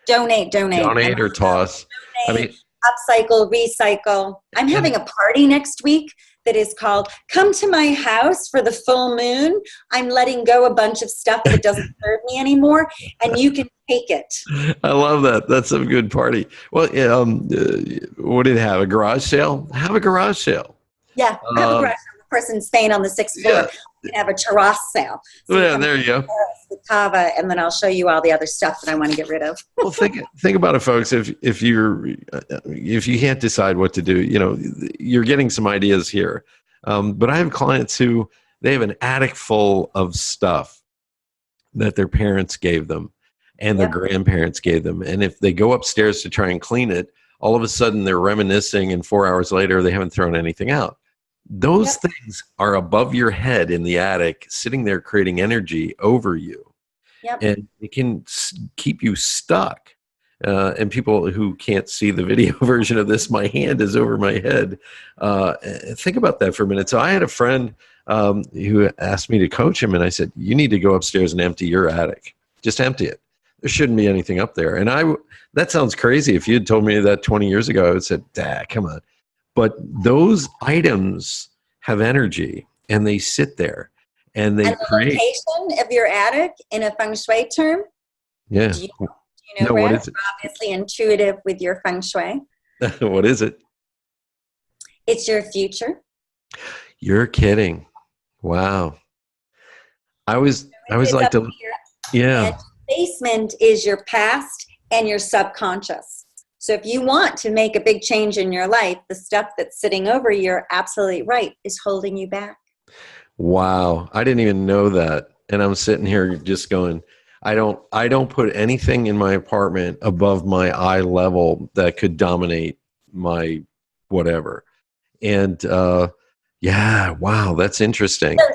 Donate or toss. Donate, upcycle, recycle. I'm having a party next week that is called Come to My House for the Full Moon. I'm letting go a bunch of stuff that doesn't serve me anymore, and you can take it. I love that. That's a good party. Well, what did it have? A garage sale? Have a garage sale. Yeah, have a garage sale. Of course, in Spain on the 6th floor, you can have a terrace sale. So yeah, there you go. With Cava, and then I'll show you all the other stuff that I want to get rid of. Well, think about it, folks. If you can't decide what to do, you're getting some ideas here. But I have clients who they have an attic full of stuff that their parents gave them and their grandparents gave them, and if they go upstairs to try and clean it, all of a sudden they're reminiscing, and 4 hours later they haven't thrown anything out. Those things are above your head in the attic, sitting there creating energy over you. And it can keep you stuck. And people who can't see the video version of this, my hand is over my head. Think about that for a minute. So I had a friend who asked me to coach him, and I said, you need to go upstairs and empty your attic. Just empty it. There shouldn't be anything up there. And that sounds crazy. If you had told me that 20 years ago, I would have said, come on. But those items have energy, and they sit there, and they create. The location of your attic in a Feng Shui term? Yeah. Do you know, what is it? You're obviously intuitive with your Feng Shui. What is it? It's your future. You're kidding. Wow. I always like to. Yeah. And basement is your past and your subconscious. So if you want to make a big change in your life, the stuff that's sitting over you, you're absolutely right, is holding you back. Wow. I didn't even know that. And I'm sitting here just going, I don't put anything in my apartment above my eye level that could dominate my whatever. And wow, that's interesting. So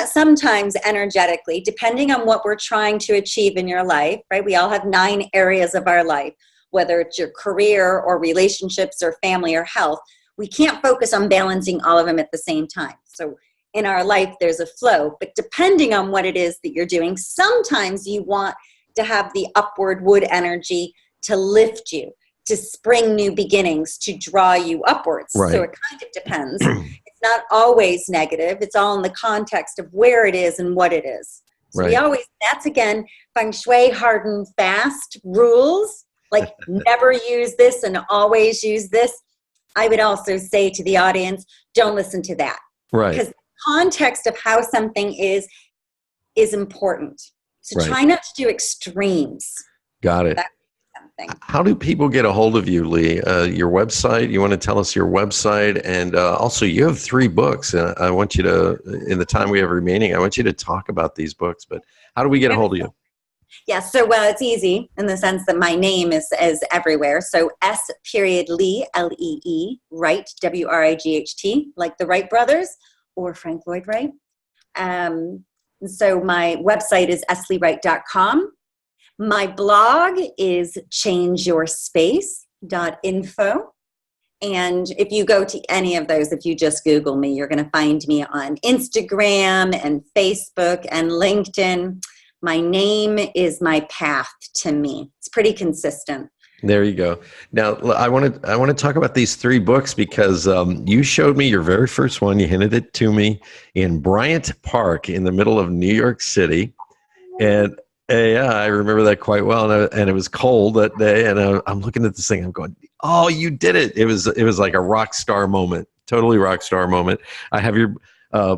sometimes energetically, depending on what we're trying to achieve in your life, right? We all have 9 areas of our life, whether it's your career or relationships or family or health. We can't focus on balancing all of them at the same time. So in our life, there's a flow, but depending on what it is that you're doing, sometimes you want to have the upward wood energy to lift you, to spring new beginnings, to draw you upwards. Right. So it kind of depends. It's not always negative. It's all in the context of where it is and what it is. So that's again, Feng Shui hard and fast rules. Like never use this and always use this. I would also say to the audience, don't listen to that. Right. Because the context of how something is important. So try not to do extremes. Got it. How do people get a hold of you, Lee? Your website, you want to tell us your website? And also you have 3 books. I want you to, in the time we have remaining, I want you to talk about these books. But how do we get a hold of you? Yeah, so it's easy in the sense that my name is everywhere. So S.Lee, L-E-E, Wright, W-R-I-G-H-T, like the Wright brothers or Frank Lloyd Wright. So my website is sleewright.com. My blog is changeyourspace.info. And if you go to any of those, if you just Google me, you're going to find me on Instagram and Facebook and LinkedIn. My name is my path to me. It's pretty consistent. There you go. Now, I want to talk about these 3 books because you showed me your very first one. You hinted it to me in Bryant Park in the middle of New York City. And yeah, I remember that quite well. And it was cold that day. And I'm looking at this thing. I'm going, oh, you did it. It was like a rock star moment, totally rock star moment. I have your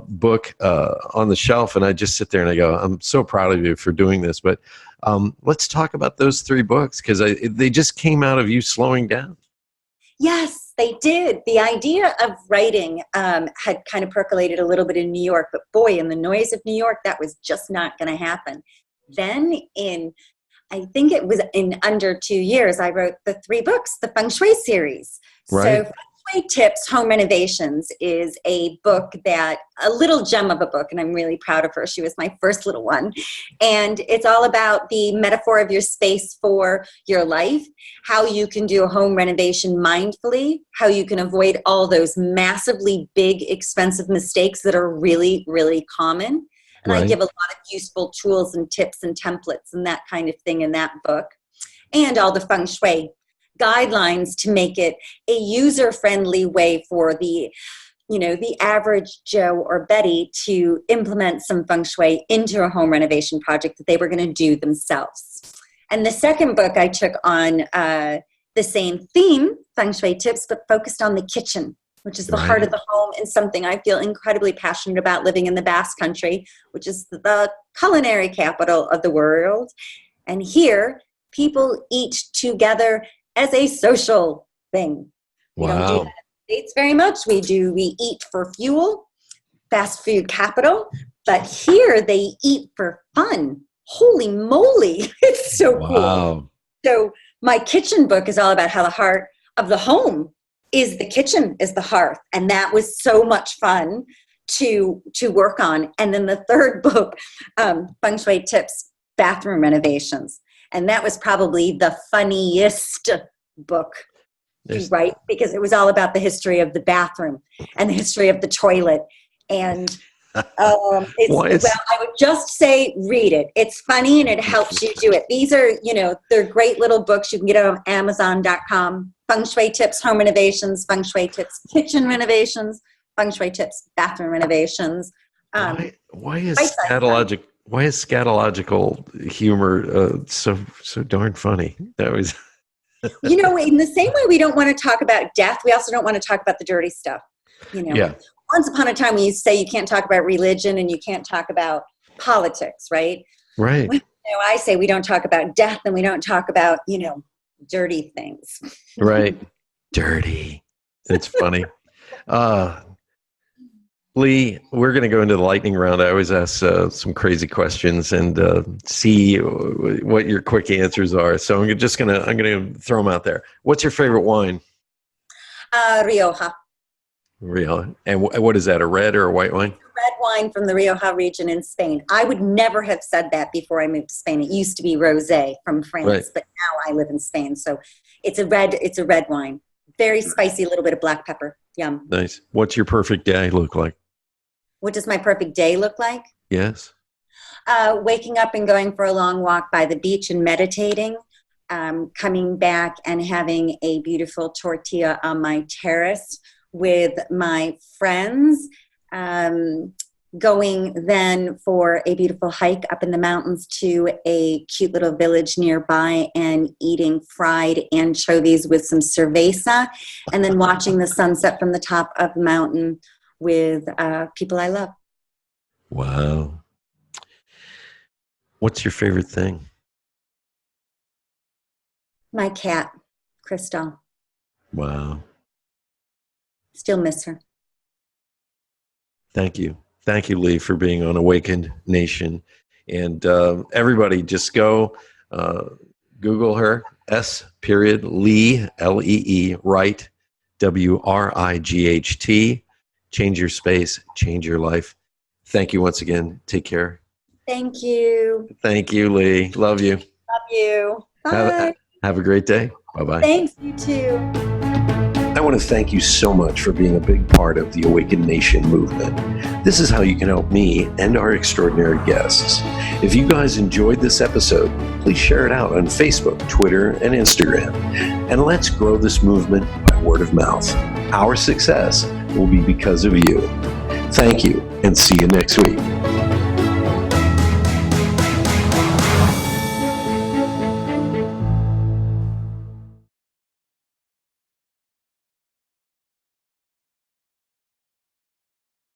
book on the shelf, and I just sit there and I go, I'm so proud of you for doing this. But let's talk about those 3 books, because they just came out of you slowing down. Yes, they did. The idea of writing had kind of percolated a little bit in New York, but boy, in the noise of New York, that was just not going to happen. Then I think it was in under 2 years, I wrote the 3 books, the Feng Shui series. Right. So Feng Shui Tips, Home Renovations is a book a little gem of a book, and I'm really proud of her. She was my first little one. And it's all about the metaphor of your space for your life, how you can do a home renovation mindfully, how you can avoid all those massively big, expensive mistakes that are really, really common. And Right. I give a lot of useful tools and tips and templates and that kind of thing in that book. And all the Feng Shui guidelines to make it a user-friendly way for the average Joe or Betty to implement some Feng Shui into a home renovation project that they were going to do themselves. And the second book I took on the same theme, Feng Shui Tips, but focused on the kitchen, which is the heart of the home, and something I feel incredibly passionate about, living in the Basque Country, which is the culinary capital of the world. And here, people eat together as a social thing. We don't do that in the States very much. We eat for fuel, fast food capital, but here they eat for fun. Holy moly, it's so cool. So my kitchen book is all about how the heart of the home is the kitchen, is the hearth. And that was so much fun to work on. And then the third book, Feng Shui Tips, Bathroom Renovations. And that was probably the funniest book to write, because it was all about the history of the bathroom and the history of the toilet. And I would just say read it. It's funny and it helps you do it. These are, they're great little books. You can get it on Amazon.com. Feng Shui Tips, Home Renovations, Feng Shui Tips, Kitchen Renovations, Feng Shui Tips, Bathroom Renovations. Why is scatological humor so darn funny? That was... in the same way we don't want to talk about death, we also don't want to talk about the dirty stuff. Yeah. Once upon a time, we used to say you can't talk about religion and you can't talk about politics, right? Right. I say we don't talk about death and we don't talk about, dirty things. Right. Dirty. That's funny. Lee, we're going to go into the lightning round. I always ask some crazy questions and see what your quick answers are. So I'm going to throw them out there. What's your favorite wine? Rioja. Rioja. And what is that, a red or a white wine? Red wine from the Rioja region in Spain. I would never have said that before I moved to Spain. It used to be rosé from France, But now I live in Spain. So it's a red wine. Very spicy, a little bit of black pepper. Yum. Nice. What's your perfect day look like? What does my perfect day look like? Yes. Waking up and going for a long walk by the beach and meditating. Coming back and having a beautiful tortilla on my terrace with my friends. Going then for a beautiful hike up in the mountains to a cute little village nearby and eating fried anchovies with some cerveza, and then watching the sunset from the top of the mountain with people I love. Wow. What's your favorite thing? My cat, Crystal. Wow. Still miss her. Thank you. Thank you, Lee, for being on Awakened Nation. And everybody, just go Google her, S.Lee, L-E-E, Wright, W-R-I-G-H-T. Change your space, change your life. Thank you once again. Take care. Thank you. Thank you, Lee. Love you. Love you. Bye. Have a great day. Bye-bye. Thanks, you too. I want to thank you so much for being a big part of the Awakened Nation movement. This is how you can help me and our extraordinary guests. If you guys enjoyed this episode, please share it out on Facebook, Twitter, and Instagram. And let's grow this movement by word of mouth. Our success will be because of you. Thank you, and see you next week.